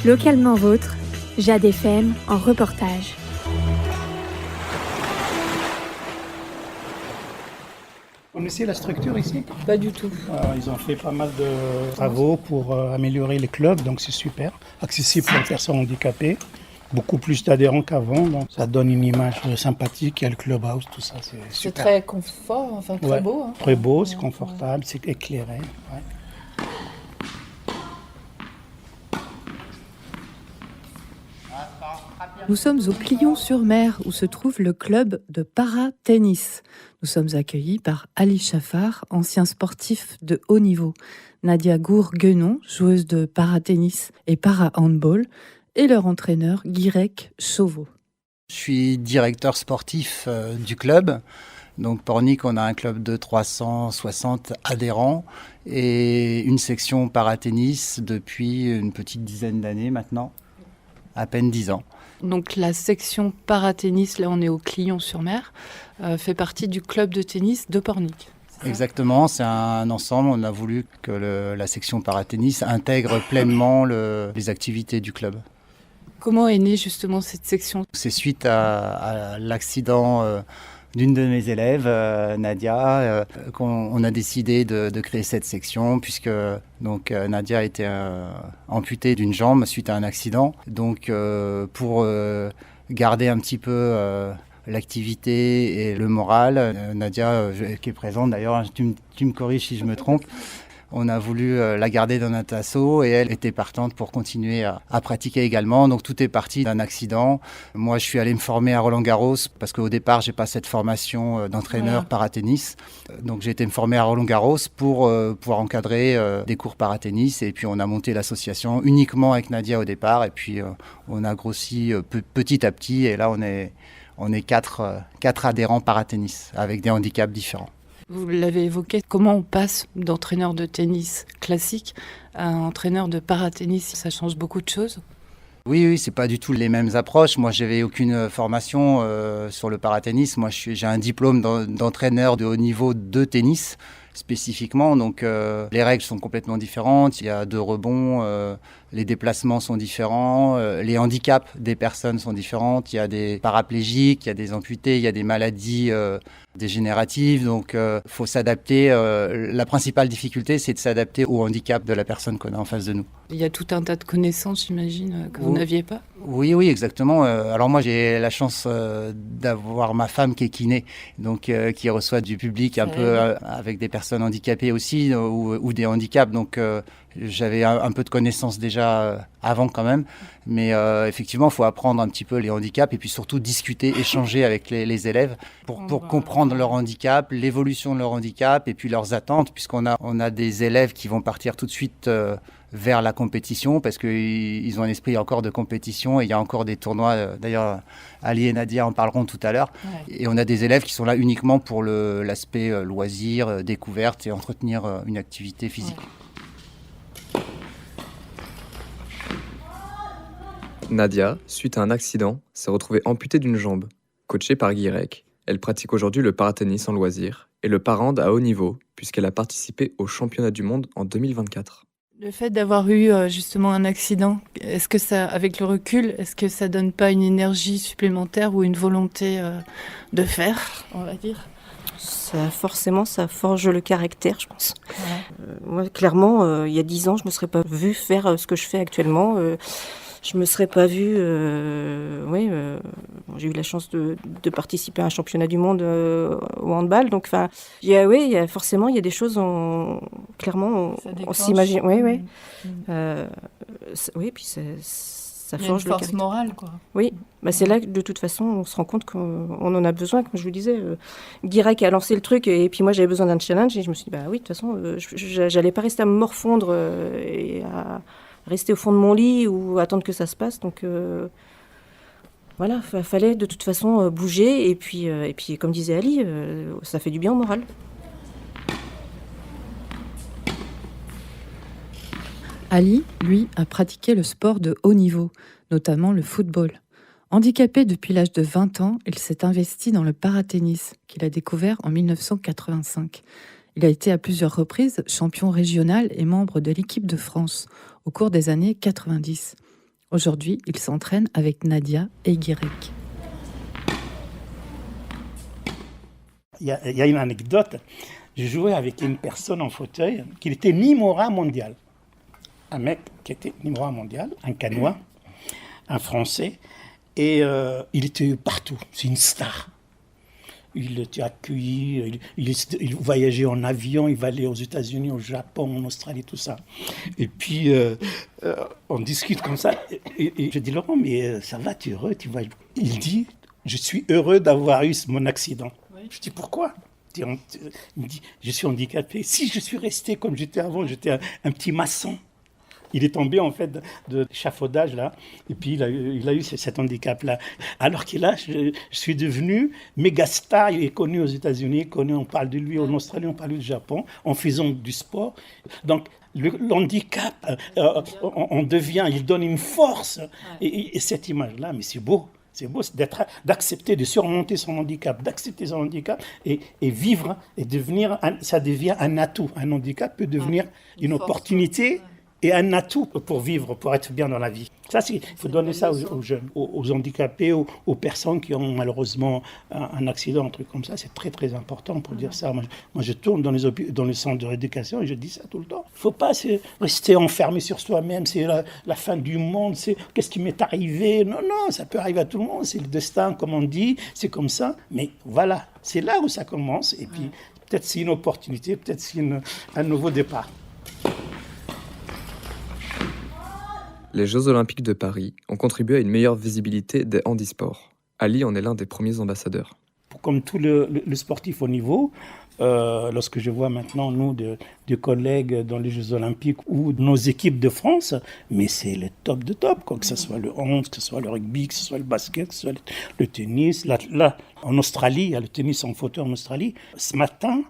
Localement vôtre, Jade FM en reportage. Vous connaissez la structure ici? Pas du tout. Ils ont fait pas mal de travaux pour améliorer les clubs, donc c'est super. Accessible pour les personnes handicapées. Beaucoup plus d'adhérents qu'avant, donc ça donne une image sympathique. Il y a le clubhouse, tout ça, c'est super. C'est très confort, enfin très beau. Hein. Très beau, c'est confortable, c'est éclairé. Ouais. Nous sommes au Clion-sur-Mer où se trouve le club de para-tennis. Nous sommes accueillis par Ali Chafar, ancien sportif de haut niveau, Nadia Gour-Guenon, joueuse de para-tennis et para-handball, et leur entraîneur Guirec Chauveau. Je suis directeur sportif du club. Donc Pornic, on a un club de 360 adhérents et une section para-tennis depuis une petite dizaine d'années maintenant, à peine 10 ans. Donc la section para-tennis, là on est au Clion-sur-Mer, fait partie du club de tennis de Pornic. Exactement, c'est un ensemble. On a voulu que la section para-tennis intègre pleinement les activités du club. Comment est née justement cette section ? C'est suite à l'accident d'une de mes élèves, Nadia, qu'on a décidé de créer cette section puisque donc, Nadia a été amputée d'une jambe suite à un accident. Donc pour garder un petit peu l'activité et le moral, Nadia, qui est présente d'ailleurs, tu me corriges si je me trompe, on a voulu la garder dans notre asso et elle était partante pour continuer à pratiquer également. Donc tout est parti d'un accident. Moi, je suis allé me former à Roland-Garros parce qu'au départ, j'ai pas cette formation d'entraîneur para-tennis. Donc j'ai été me former à Roland-Garros pour pouvoir encadrer des cours para-tennis. Et puis on a monté l'association uniquement avec Nadia au départ. Et puis on a grossi petit à petit. Et là, on est quatre adhérents para-tennis avec des handicaps différents. Vous l'avez évoqué, comment on passe d'entraîneur de tennis classique à entraîneur de para-tennis? Ça change beaucoup de choses? Oui, c'est pas du tout les mêmes approches. Moi, j'avais aucune formation sur le para-tennis. Moi, j'ai un diplôme d'entraîneur de haut niveau de tennis spécifiquement. Donc, les règles sont complètement différentes. Il y a 2 rebonds, les déplacements sont différents, les handicaps des personnes sont différents. Il y a des paraplégiques, il y a des amputés, il y a des maladies dégénératives. Donc, faut s'adapter. La principale difficulté, c'est de s'adapter au handicap de la personne qu'on a en face de nous. Il y a tout un tas de connaissances, j'imagine, que vous n'aviez pas? Oui, exactement. Alors moi, j'ai la chance d'avoir ma femme qui est kiné, donc qui reçoit du public un peu avec des personnes handicapées aussi ou des handicaps. Donc j'avais un peu de connaissances déjà avant quand même. Mais effectivement, il faut apprendre un petit peu les handicaps et puis surtout discuter, échanger avec les élèves pour comprendre leur handicap, l'évolution de leur handicap et puis leurs attentes, puisqu'on a des élèves qui vont partir tout de suite vers la compétition parce qu'ils ont un esprit encore de compétition et il y a encore des tournois. D'ailleurs, Ali et Nadia en parleront tout à l'heure. Ouais. Et on a des élèves qui sont là uniquement pour l'aspect loisir, découverte et entretenir une activité physique. Ouais. Nadia, suite à un accident, s'est retrouvée amputée d'une jambe. Coachée par Guirec, elle pratique aujourd'hui le paratennis en loisir et le parhand à haut niveau puisqu'elle a participé au championnat du monde en 2024. Le fait d'avoir eu justement un accident, est-ce que ça, avec le recul, est-ce que ça donne pas une énergie supplémentaire ou une volonté de faire, on va dire ? Ça forge le caractère, je pense. Ouais. Moi, clairement, il y a 10 ans, je ne me serais pas vue faire ce que je fais actuellement. Je me serais pas vue... j'ai eu la chance de participer à un championnat du monde au handball. Donc, forcément, il y a des choses, clairement, on s'imagine... Oui, puis ça forge le caractère. Une force morale, quoi. Oui, c'est là que, de toute façon, on se rend compte qu'on en a besoin. Comme je vous disais, Guirec a lancé le truc et puis moi, j'avais besoin d'un challenge. Et je me suis dit, de toute façon, j'allais pas rester à me morfondre et à rester au fond de mon lit ou attendre que ça se passe. Donc, fallait de toute façon bouger. Et puis comme disait Ali, ça fait du bien au moral. Ali, lui, a pratiqué le sport de haut niveau, notamment le football. Handicapé depuis l'âge de 20 ans, il s'est investi dans le paratennis, qu'il a découvert en 1985. Il a été à plusieurs reprises champion régional et membre de l'équipe de France au cours des années 90. Aujourd'hui, il s'entraîne avec Nadia et Guirec. Il y a une anecdote. Je jouais avec une personne en fauteuil qui était numéro 1 mondial. Un mec qui était numéro 1 mondial, un Canois, un Français. Et il était partout. C'est une star. Il était accueilli, il voyageait en avion, il va aller aux États-Unis, au Japon, en Australie, tout ça. Et puis, on discute comme ça. Et je dis, Laurent, mais ça va, tu es heureux, tu vas... Il dit, je suis heureux d'avoir eu mon accident. Oui. Je dis, pourquoi ? Il me dit, je suis handicapé. Si je suis resté comme j'étais avant, j'étais un petit maçon. Il est tombé en fait de l'échafaudage là, et puis il a eu cet handicap-là. Alors que là, je suis devenu méga star, il est connu aux États-Unis, on parle de lui en Australie, on parle du Japon, en faisant du sport. Donc l'handicap, il donne une force. Et cette image-là, mais c'est beau. C'est beau d'accepter, de surmonter son handicap, et vivre, et ça devient un atout. Un handicap peut devenir une opportunité. Et un atout pour vivre, pour être bien dans la vie. Ça, il faut donner ça aux jeunes, aux handicapés, aux personnes qui ont malheureusement un accident, un truc comme ça. C'est très, très important pour dire ça. Moi, je tourne dans les centres de rééducation et je dis ça tout le temps. Il ne faut pas rester enfermé sur soi-même. C'est la fin du monde. C'est qu'est-ce qui m'est arrivé. Non, ça peut arriver à tout le monde. C'est le destin, comme on dit. C'est comme ça. Mais voilà, c'est là où ça commence. Et puis, peut-être c'est une opportunité, peut-être c'est un nouveau départ. Les Jeux Olympiques de Paris ont contribué à une meilleure visibilité des handisports. Ali en est l'un des premiers ambassadeurs. Comme tout le sportif au niveau, lorsque je vois maintenant nous des collègues dans les Jeux Olympiques ou nos équipes de France, mais c'est le top de top, quoi, que ce soit le hand, que ce soit le rugby, que ce soit le basket, que ce soit le tennis. Là, en Australie, il y a le tennis en fauteuil en Australie. Ce matin,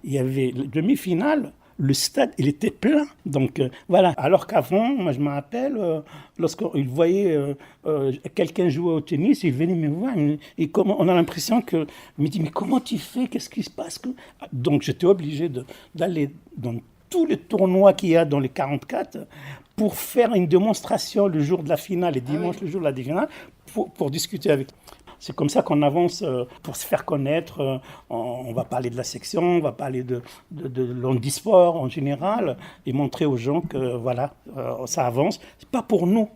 il y avait la demi-finale. Le stade, il était plein. Donc, voilà. Alors qu'avant, moi, je me rappelle, lorsqu'il voyait quelqu'un jouer au tennis, il venait me voir. Et on a l'impression qu'il me dit, mais comment tu fais ? Qu'est-ce qui se passe ? Donc, j'étais obligé d'aller dans tous les tournois qu'il y a dans les 44 pour faire une démonstration le jour de la finale et dimanche, le jour de la finale, pour discuter avec. C'est comme ça qu'on avance pour se faire connaître. On va parler de la section, on va parler de l'handisport en général et montrer aux gens que voilà, ça avance. C'est pas pour nous,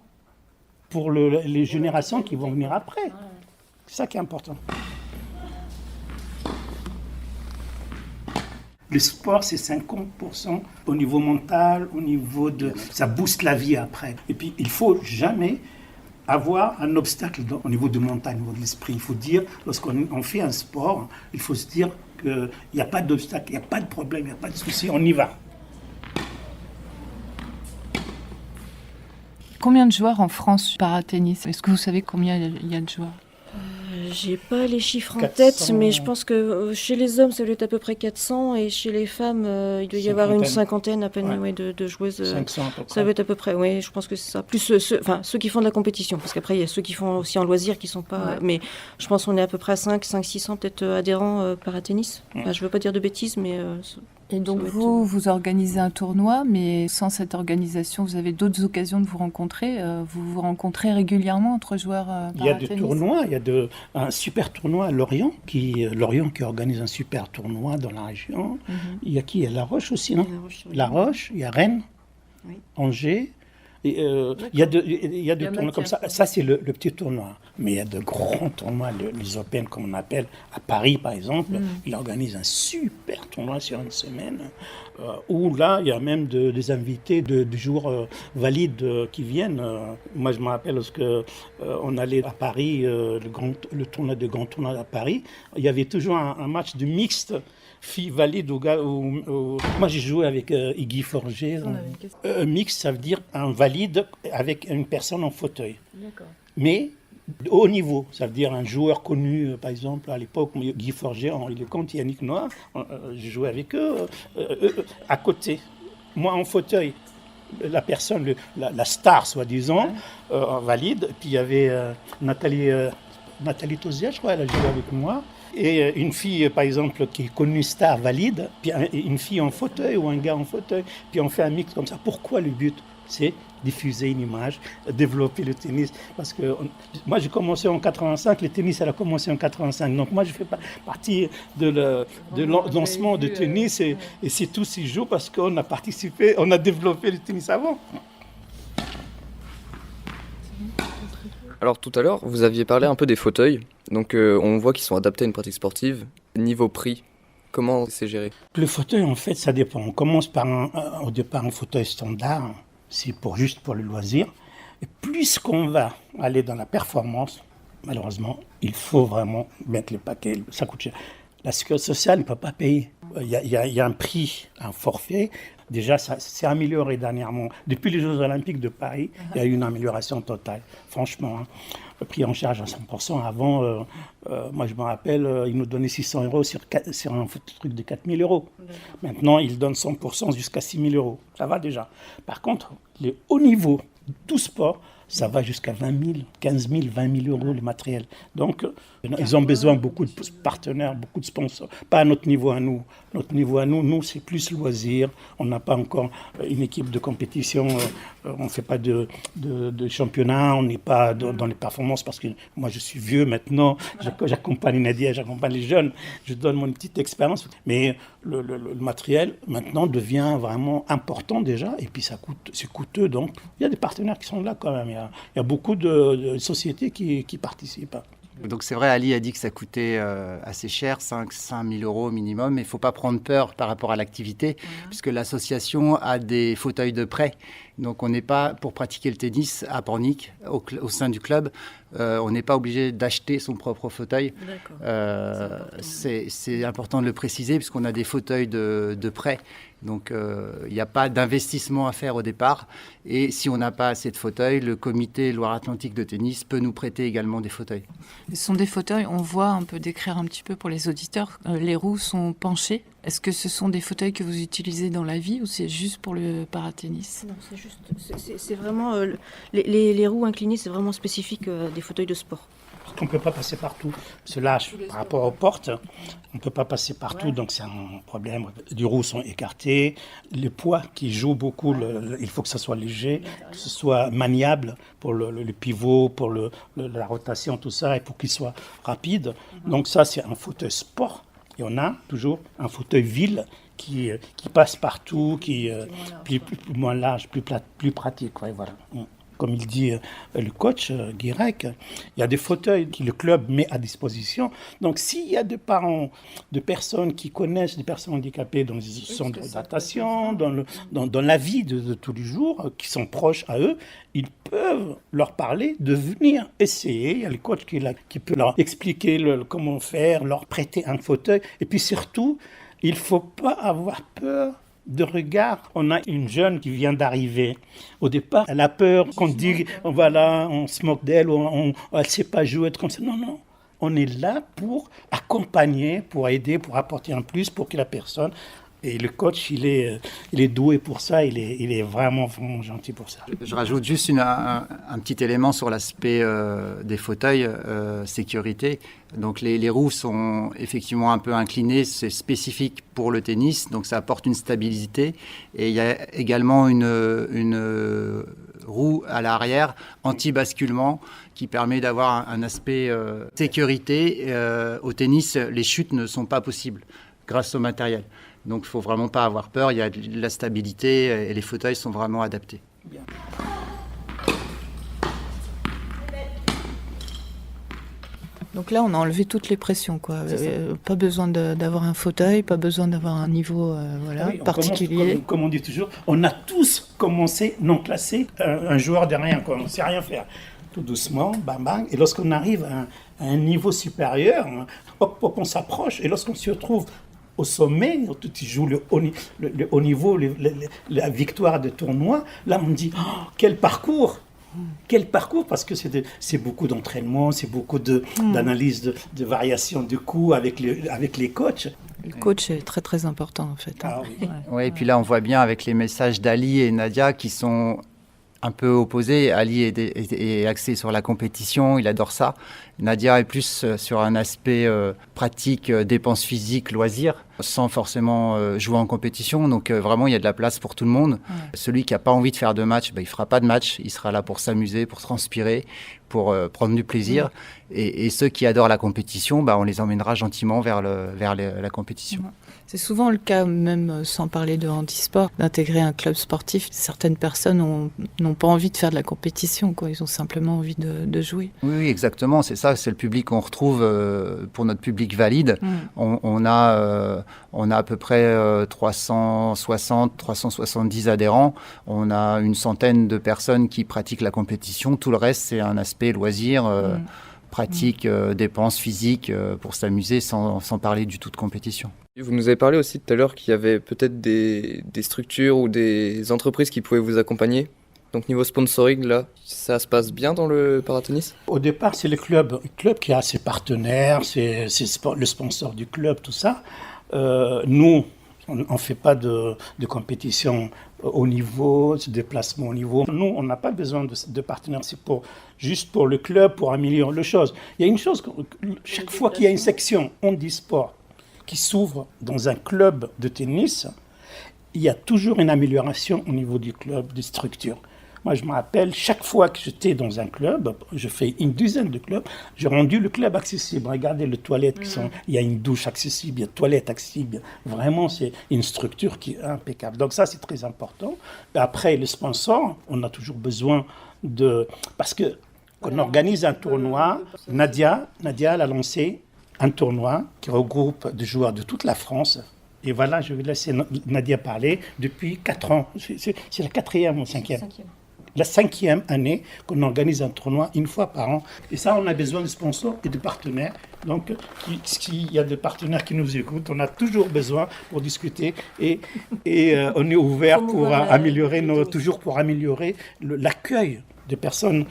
pour les générations qui vont venir après. C'est ça qui est important. Le sport, c'est 50% au niveau mental, au niveau de... Ça booste la vie après. Et puis, il faut jamais avoir un obstacle au niveau du mental, au niveau de l'esprit. Il faut dire, lorsqu'on fait un sport, il faut se dire qu'il n'y a pas d'obstacle, il n'y a pas de problème, il n'y a pas de souci, on y va. Combien de joueurs en France para-tennis ? Est-ce que vous savez combien il y a de joueurs ? J'ai pas les chiffres en 400... tête, mais je pense que chez les hommes, ça doit être à peu près 400, et chez les femmes, il doit y avoir une cinquantaine à peine de joueuses. 500 à peu près. Ça doit être à peu près, oui, je pense que c'est ça. Plus ceux qui font de la compétition, parce qu'après, il y a ceux qui font aussi en loisir qui sont pas... Mais je pense qu'on est à peu près à 600 peut-être adhérents para-tennis. Enfin, je veux pas dire de bêtises, mais... Et donc vous organisez un tournoi, mais sans cette organisation, vous avez d'autres occasions de vous rencontrer. Vous vous rencontrez régulièrement entre joueurs para-tennis. Il y a des tournois, il y a un super tournoi à Lorient, qui organise un super tournoi dans la région. Il y a qui ? Il y a La Roche aussi, non ? La Roche, il y a Rennes, Angers. Il y a des tournois comme ça. Ça, c'est le petit tournoi. Mais il y a de grands tournois, les Open, comme on appelle, à Paris, par exemple. Il organise un super tournoi sur une semaine, où là, il y a même des invités de joueurs valides qui viennent. Moi, je me rappelle lorsque on allait à Paris, le tournoi de grand tournoi à Paris, il y avait toujours un match de mixte, filles valides moi j'ai joué avec Iggy Forger. Mixte, ça veut dire un valide avec une personne en fauteuil. D'accord. Mais de haut niveau, ça veut dire un joueur connu, par exemple à l'époque, Guy Forger, Henri Lecomte, Yannick Noah, j'ai joué avec eux à côté. Moi en fauteuil, la personne, la star soi-disant, valide. Puis il y avait Nathalie Tozia, je crois, elle a joué avec moi. Et une fille, par exemple, qui est connue star valide, puis une fille en fauteuil ou un gars en fauteuil, puis on fait un mix comme ça. Pourquoi le but ? c'est diffuser une image, développer le tennis. Parce que moi, j'ai commencé en 85, le tennis, elle a commencé en 85. Donc moi, je fais partie de lancement de tennis et c'est tout s'y joue parce qu'on a participé, on a développé le tennis avant. Alors tout à l'heure, vous aviez parlé un peu des fauteuils. Donc on voit qu'ils sont adaptés à une pratique sportive. Niveau prix, comment c'est géré? Le fauteuil, en fait, ça dépend. On commence par au départ un fauteuil standard, c'est juste pour le loisir. Et plus qu'on va aller dans la performance, malheureusement, il faut vraiment mettre le paquet. Ça coûte cher. La sécurité sociale ne peut pas payer. Il y a un prix, un forfait. Déjà, ça s'est amélioré dernièrement. Depuis les Jeux Olympiques de Paris, il y a eu une amélioration totale. Franchement, pris en charge à 100%. Avant, moi je me rappelle, ils nous donnaient 600 € sur un truc de 4 000 €. Maintenant, ils donnent 100% jusqu'à 6 000 €. Ça va déjà. Par contre, les hauts niveaux, tout sport, ça va jusqu'à 20 000, 15 000, 20 000 € le matériel. Donc, ils ont besoin de beaucoup de partenaires, beaucoup de sponsors. Pas à notre niveau à nous. Notre niveau à nous, c'est plus loisir. On n'a pas encore une équipe de compétition. On ne fait pas de championnat. On n'est pas dans les performances parce que moi, je suis vieux maintenant. J'accompagne Nadia, j'accompagne les jeunes. Je donne mon petite expérience. Mais le matériel, maintenant, devient vraiment important déjà. Et puis, c'est coûteux. Donc, il y a des partenaires qui sont là quand même. Il y a beaucoup de sociétés qui participent. Donc c'est vrai, Ali a dit que ça coûtait assez cher, 5 000 € minimum, mais il ne faut pas prendre peur par rapport à l'activité, puisque l'association a des fauteuils de prêt. Donc on n'est pas, pour pratiquer le tennis à Pornic, au sein du club, on n'est pas obligé d'acheter son propre fauteuil. C'est important de le préciser, puisqu'on a des fauteuils de prêt. Donc il n'y a pas d'investissement à faire au départ. Et si on n'a pas assez de fauteuils, le comité Loire-Atlantique de tennis peut nous prêter également des fauteuils. Ce sont des fauteuils, on voit, on peut décrire un petit peu pour les auditeurs, les roues sont penchées. Est-ce que ce sont des fauteuils que vous utilisez dans la vie ou c'est juste pour le paratennis? Non, c'est juste, c'est vraiment, les roues inclinées, c'est vraiment spécifique des fauteuils de sport. On ne peut pas passer partout. Cela, par rapport aux portes, on ne peut pas passer partout, donc c'est un problème. Les roues sont écartées, les poids qui jouent beaucoup, il faut que ça soit léger, que ce soit maniable pour le pivot, pour la rotation, tout ça, et pour qu'il soit rapide. Donc ça, c'est un fauteuil sport. Et on a toujours un fauteuil ville qui passe partout, qui est plus moins large, plus pratique. Ouais, voilà. Comme il dit le coach Guirec, il y a des fauteuils que le club met à disposition. Donc, s'il y a des parents, de personnes qui connaissent des personnes handicapées dans les institutions d'adaptation, dans la vie de tous les jours, qui sont proches à eux, ils peuvent leur parler de venir essayer. Il y a le coach qui peut leur expliquer comment faire, leur prêter un fauteuil. Et puis surtout, il ne faut pas avoir peur de regard. On a une jeune qui vient d'arriver. Au départ, elle a peur qu'on dise, voilà, on se moque d'elle, ou elle ne sait pas jouer, comme ça. Non. On est là pour accompagner, pour aider, pour apporter un plus pour que la personne... Et le coach, il est doué pour ça, il est vraiment, vraiment gentil pour ça. Je rajoute juste un petit élément sur l'aspect des fauteuils, sécurité. Donc les roues sont effectivement un peu inclinées, c'est spécifique pour le tennis, donc ça apporte une stabilité. Et il y a également une roue à l'arrière, anti-basculement, qui permet d'avoir un aspect sécurité. Au tennis, les chutes ne sont pas possibles grâce au matériel. Donc il ne faut vraiment pas avoir peur, il y a de la stabilité et les fauteuils sont vraiment adaptés. Bien. Donc là, on a enlevé toutes les pressions, quoi. Pas besoin d'avoir un fauteuil, pas besoin d'avoir un niveau particulier. Comme on dit toujours, on a tous commencé non classé, un joueur de rien, quoi. On ne sait rien faire. Tout doucement, bang bang, et lorsqu'on arrive à un niveau supérieur, hop, on s'approche, et lorsqu'on se retrouve au sommet, tu joues le haut niveau, la victoire de tournoi, là on me dit, quel parcours, parce que c'est beaucoup d'entraînement, c'est beaucoup d'analyse, de variation de coups avec les coachs. Le coach est très très important en fait. Ah, oui. Ouais, et puis là on voit bien avec les messages d'Ali et Nadia qui sont un peu opposé. Ali est axé sur la compétition, il adore ça. Nadia est plus sur un aspect pratique, dépenses physiques, loisirs, sans forcément jouer en compétition. Donc vraiment, il y a de la place pour tout le monde. Ouais. Celui qui n'a pas envie de faire de match, il ne fera pas de match. Il sera là pour s'amuser, pour transpirer, pour prendre du plaisir. Ouais. Et ceux qui adorent la compétition, on les emmènera gentiment vers la compétition. Ouais. C'est souvent le cas, même sans parler de handisport, d'intégrer un club sportif. Certaines personnes n'ont pas envie de faire de la compétition, quoi. Ils ont simplement envie de jouer. Oui, exactement. C'est ça, c'est le public qu'on retrouve pour notre public valide. On a à peu près 360, 370 adhérents. On a une centaine de personnes qui pratiquent la compétition. Tout le reste, c'est un aspect loisir. Pratique, dépenses physiques pour s'amuser sans parler du tout de compétition. Vous nous avez parlé aussi tout à l'heure qu'il y avait peut-être des structures ou des entreprises qui pouvaient vous accompagner. Donc niveau sponsoring, là, ça se passe bien dans le paratennis ? Au départ, c'est le club qui a ses partenaires, c'est le sponsor du club, tout ça. Nous, on ne fait pas de compétition au niveau, de déplacement au niveau. Nous, on n'a pas besoin de partenaires, c'est juste pour le club, pour améliorer les choses. Il y a une chose, chaque fois qu'il y a une section handisport qui s'ouvre dans un club de tennis, il y a toujours une amélioration au niveau du club, des structures. Moi, je me rappelle, chaque fois que j'étais dans un club, je fais une dizaine de clubs, j'ai rendu le club accessible. Regardez les toilettes il y a une douche accessible, il y a une toilette accessible. Vraiment, c'est une structure qui est impeccable. Donc ça, c'est très important. Et après, les sponsors, on a toujours besoin parce qu'on organise un tournoi. Nadia, elle a lancé un tournoi qui regroupe des joueurs de toute la France. Et voilà, je vais laisser Nadia parler. Depuis 4 ans, c'est la 4e ou 5e ? La 5e année qu'on organise un tournoi une fois par an. Et ça, on a besoin de sponsors et de partenaires. Donc, s'il y a des partenaires qui nous écoutent, on a toujours besoin pour discuter. Et on est ouvert pour améliorer l'accueil des personnes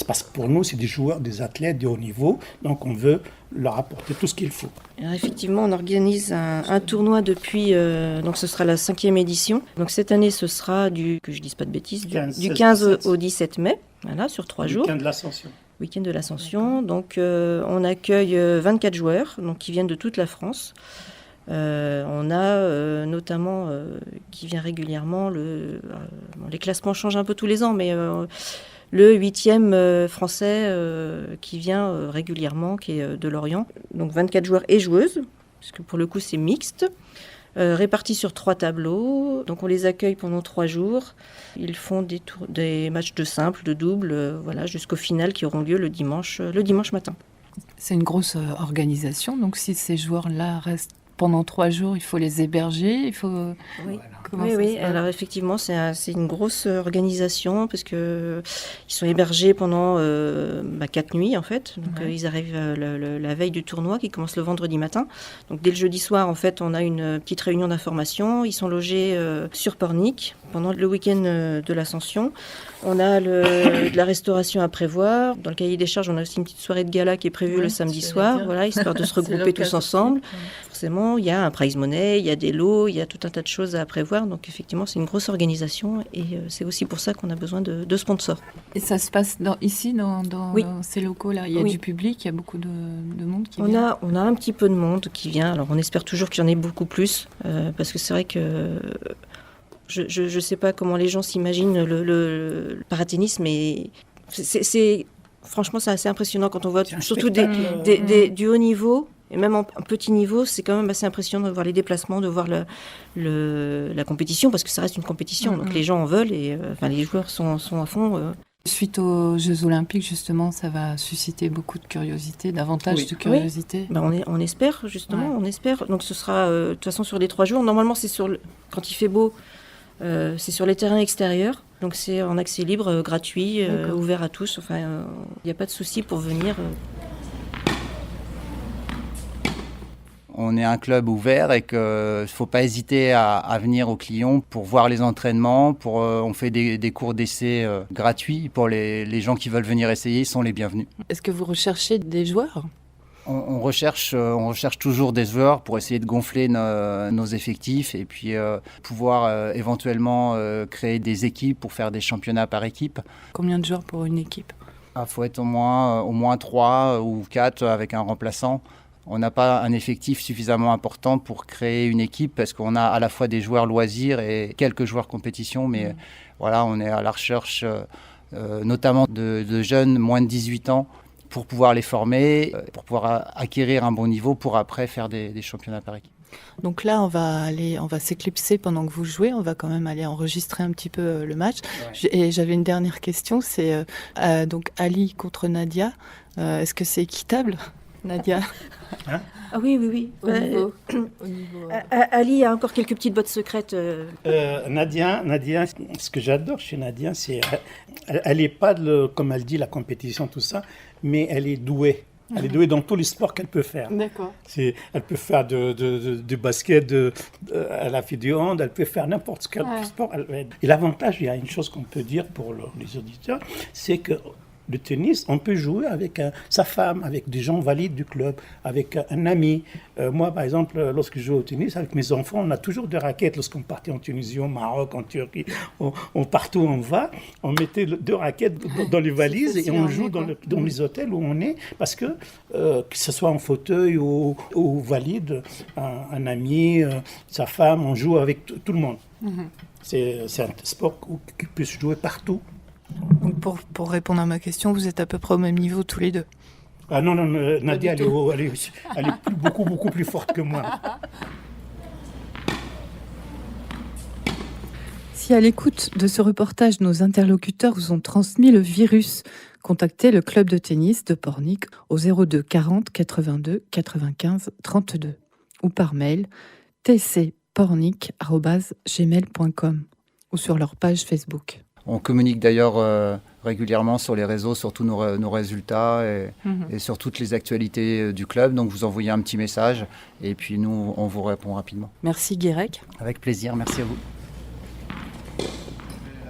parce que pour nous, c'est des joueurs, des athlètes de haut niveau. Donc, on veut leur apporter tout ce qu'il faut. Alors effectivement, on organise un tournoi depuis, donc ce sera la 5e édition. Donc cette année, ce sera du 15 au 17 mai, voilà, sur 3 jours. Week-end de l'Ascension. Week-end de l'Ascension. Donc on accueille 24 joueurs donc, qui viennent de toute la France. On a notamment qui vient régulièrement, les classements changent un peu tous les ans, mais le 8e français qui vient régulièrement, qui est de Lorient. Donc 24 joueurs et joueuses, parce que pour le coup c'est mixte, répartis sur 3 tableaux. Donc on les accueille pendant 3 jours. Ils font des matchs de simple, de double, voilà, jusqu'au final qui auront lieu le dimanche matin. C'est une grosse organisation, donc si ces joueurs-là restent pendant 3 jours, il faut les héberger, il faut... Oui. Alors effectivement, c'est une grosse organisation parce que ils sont hébergés pendant 4 nuits en fait. Donc ils arrivent la veille du tournoi qui commence le vendredi matin. Donc dès le jeudi soir, en fait, on a une petite réunion d'information. Ils sont logés sur Pornic pendant le week-end de l'Ascension. On a de la restauration à prévoir. Dans le cahier des charges, on a aussi une petite soirée de gala qui est prévue le samedi soir, voilà, histoire de se regrouper tous ensemble. Forcément, il y a un prize money, il y a des lots, il y a tout un tas de choses à prévoir. Donc effectivement, c'est une grosse organisation et c'est aussi pour ça qu'on a besoin de sponsors. Et ça se passe ici, dans ces locaux-là. Il y a du public, il y a beaucoup de monde qui vient. On a un petit peu de monde qui vient. Alors on espère toujours qu'il y en ait beaucoup plus parce que c'est vrai que je ne sais pas comment les gens s'imaginent le paratennis, mais franchement, c'est assez impressionnant quand on voit surtout du haut niveau. Et même en petit niveau, c'est quand même assez impressionnant de voir les déplacements, de voir la compétition, parce que ça reste une compétition. Donc les gens en veulent et les joueurs sont à fond. Suite aux Jeux Olympiques, justement, ça va susciter beaucoup de curiosité, davantage de curiosité. Oui. On espère, justement, on espère. Donc ce sera, de toute façon, sur les 3 jours. Normalement, c'est quand il fait beau, c'est sur les terrains extérieurs. Donc c'est en accès libre, gratuit, ouvert à tous. Enfin, il n'y a pas de souci pour venir. On est un club ouvert et qu'il ne faut pas hésiter à venir au Clion pour voir les entraînements. On fait des cours d'essai gratuits pour les gens qui veulent venir essayer, ils sont les bienvenus. Est-ce que vous recherchez des joueurs ? On recherche toujours des joueurs pour essayer de gonfler nos effectifs et puis pouvoir éventuellement créer des équipes pour faire des championnats par équipe. Combien de joueurs pour une équipe ? Il faut être au moins 3 ou 4 avec un remplaçant. On n'a pas un effectif suffisamment important pour créer une équipe parce qu'on a à la fois des joueurs loisirs et quelques joueurs compétition. Mais voilà, on est à la recherche notamment de jeunes moins de 18 ans pour pouvoir les former, pour pouvoir acquérir un bon niveau pour après faire des championnats par équipe. Donc là, on va s'éclipser pendant que vous jouez. On va quand même aller enregistrer un petit peu le match. Ouais. Et j'avais une dernière question. C'est donc Ali contre Nadia. Est-ce que c'est équitable, Nadia? Ah oui. Au niveau. Ali a encore quelques petites bottes secrètes. Nadia, ce que j'adore chez Nadia, c'est elle n'est pas, comme elle dit, la compétition, tout ça, mais elle est douée. Elle est douée dans tous les sports qu'elle peut faire. D'accord. Elle peut faire du basket, elle a fait du hand, elle peut faire n'importe quel sport. Et l'avantage, il y a une chose qu'on peut dire pour les auditeurs, c'est que le tennis, on peut jouer avec sa femme, avec des gens valides du club, avec un ami. Moi, par exemple, lorsque je joue au tennis, avec mes enfants, on a toujours des raquettes. Lorsqu'on partait en Tunisie, au Maroc, en Turquie, partout où on va, on mettait 2 raquettes dans les valises et on joue dans les hôtels où on est, parce que ce soit en fauteuil ou valide, un ami, sa femme, on joue avec tout le monde. C'est un sport qui peut se jouer partout. Donc pour répondre à ma question, vous êtes à peu près au même niveau tous les deux? Ah non, Nadia, elle est beaucoup plus forte que moi. Si à l'écoute de ce reportage, nos interlocuteurs vous ont transmis le virus, contactez le club de tennis de Pornic au 02 40 82 95 32 ou par mail tcpornic@gmail.com ou sur leur page Facebook. On communique d'ailleurs régulièrement sur les réseaux, sur tous nos résultats et sur toutes les actualités du club. Donc vous envoyez un petit message et puis nous, on vous répond rapidement. Merci Guirec. Avec plaisir, merci à vous.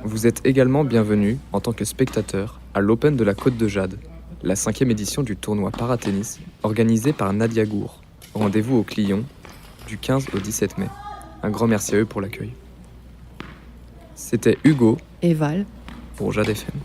Vous êtes également bienvenue en tant que spectateur à l'Open de la Côte de Jade, la 5e édition du tournoi paratennis organisé par Nadia Gour. Rendez-vous au Clion du 15 au 17 mai. Un grand merci à eux pour l'accueil. C'était Hugo et Val pour Jade FM.